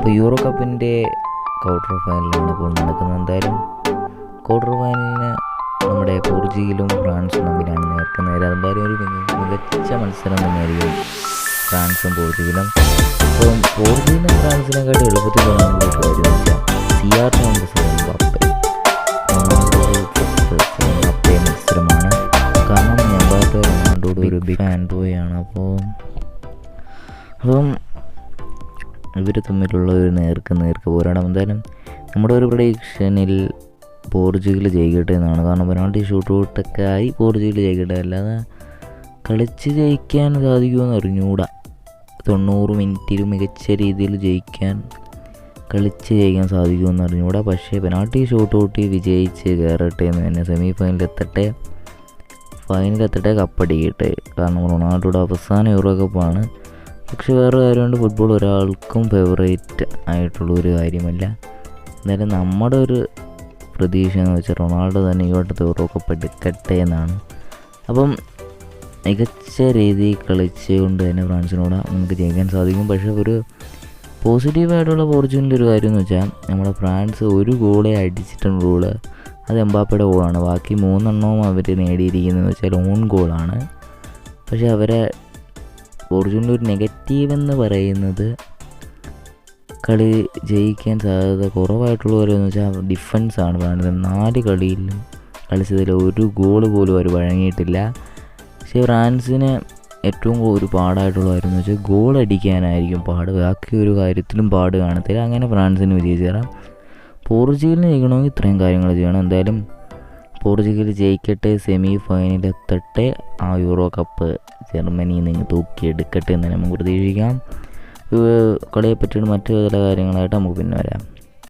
അപ്പോൾ യൂറോ കപ്പിൻ്റെ ക്വാർട്ടർ ഫൈനലാണ് ഇപ്പോൾ നടക്കുന്നത്. എന്തായാലും ക്വാർട്ടർ ഫൈനലിന് നമ്മുടെ പോർച്ചുഗലും ഫ്രാൻസും തമ്മിലാണ് നേരെ. എന്തായാലും ഒരു മികച്ച മത്സരം തന്നെയായിരിക്കും ഫ്രാൻസും പോർച്ചുഗലും. അപ്പം പോർച്ചുഗലും ഫ്രാൻസിനെക്കാട്ടി എളുപ്പത്തിൽ പറയാനുള്ള ഒരു കാര്യം എന്ന് വെച്ചാൽ എംബാപ്പെ മത്സരമാണ്. കാരണം എംബാപ്പെ റൊണാൾഡോയുടെ ഒരു ബിഗ് ഫാൻ ബോയാണ്. അപ്പം ഇവർ തമ്മിലുള്ള ഒരു നേർക്ക് പോരാടം. എന്തായാലും നമ്മുടെ ഒരു പ്രഡിക്ഷനിൽ പോർച്ചുഗൽ ജയിക്കട്ടെ എന്നാണ്. കാരണം പെനാൾട്ടി ഷൂട്ട് ഔട്ടൊക്കെ ആയി പോർച്ചുഗൽ ജയിക്കട്ടെ, അല്ലാതെ കളിച്ച് ജയിക്കാൻ സാധിക്കുമെന്ന് അറിഞ്ഞുകൂടാ. 90 മിനിറ്റിൽ മികച്ച രീതിയിൽ കളിച്ച് ജയിക്കാൻ സാധിക്കുമെന്ന് അറിഞ്ഞുകൂടാ. പക്ഷേ പെനാൾട്ടി ഷൂട്ട് ഔട്ടിൽ വിജയിച്ച് കയറട്ടെ എന്ന് തന്നെ, സെമി ഫൈനലെത്തട്ടെ, കപ്പടിക്കട്ടെ. കാരണം റൊണാൾഡോയുടെ അവസാന യൂറോ കപ്പാണ്. പക്ഷെ വേറെ കാര്യമുണ്ട്, ഫുട്ബോൾ ഒരാൾക്കും ഫേവറേറ്റ് ആയിട്ടുള്ളൊരു കാര്യമല്ല. എന്തായാലും നമ്മുടെ ഒരു പ്രതീക്ഷ എന്ന് വെച്ചാൽ റൊണാൾഡോ തന്നെ ഈ വട്ടത്തെ യൂറോ കപ്പ് എടുക്കട്ടെ എന്നാണ്. അപ്പം മികച്ച രീതിയിൽ കളിച്ചുകൊണ്ട് തന്നെ ഫ്രാൻസിനോട് നമുക്ക് ജയിക്കാൻ സാധിക്കും. പക്ഷേ ഒരു പോസിറ്റീവായിട്ടുള്ള പോർച്ചുഗലിൻ്റെ ഒരു കാര്യം എന്ന് വെച്ചാൽ നമ്മുടെ ഫ്രാൻസ് ഒരു ഗോളേ അടിച്ചിട്ടുള്ളൂ. അത് എംബാപ്പയുടെ ഗോളാണ്. ബാക്കി 3 എണ്ണവും അവർ നേടിയിരിക്കുന്നതെന്ന് വെച്ചാൽ ഓൺ ഗോളാണ്. പക്ഷേ അവരെ പോർച്ചുഗലിൻ്റെ ഒരു നെഗറ്റീവ് എന്ന് പറയുന്നത് കളി ജയിക്കാൻ സാധ്യത കുറവായിട്ടുള്ളവരെന്ന് വെച്ചാൽ ഡിഫൻസാണ്. ഫ്രാൻസ് 4 കളിയിലും കളിച്ചതിൽ ഒരു ഗോള് പോലും അവർ വഴങ്ങിയിട്ടില്ല. പക്ഷേ ഫ്രാൻസിന് ഏറ്റവും ഒരു പാടായിട്ടുള്ള കാര്യം എന്ന് വെച്ചാൽ ഗോൾ അടിക്കാനായിരിക്കും പാട്. ബാക്കി ഒരു കാര്യത്തിലും പാട് കാണത്തില്ല. അങ്ങനെ ഫ്രാൻസിന് വിജയിച്ച് തരാം. പോർച്ചുഗലിന് ജയിക്കണമെങ്കിൽ ഇത്രയും കാര്യങ്ങൾ ചെയ്യണം. എന്തായാലും പോർച്ചുഗൽ ജയിക്കട്ടെ, സെമി ഫൈനലെത്തട്ടെ, ആ യൂറോ കപ്പ് ജർമ്മനിയിൽ നിന്ന് തൂക്കിയെടുക്കട്ടെ എന്ന് നമുക്ക് പ്രതീക്ഷിക്കാം. കളിയെ പറ്റിയിട്ട് മറ്റു ചില കാര്യങ്ങളായിട്ട് നമുക്ക് പിന്നെ വരാം.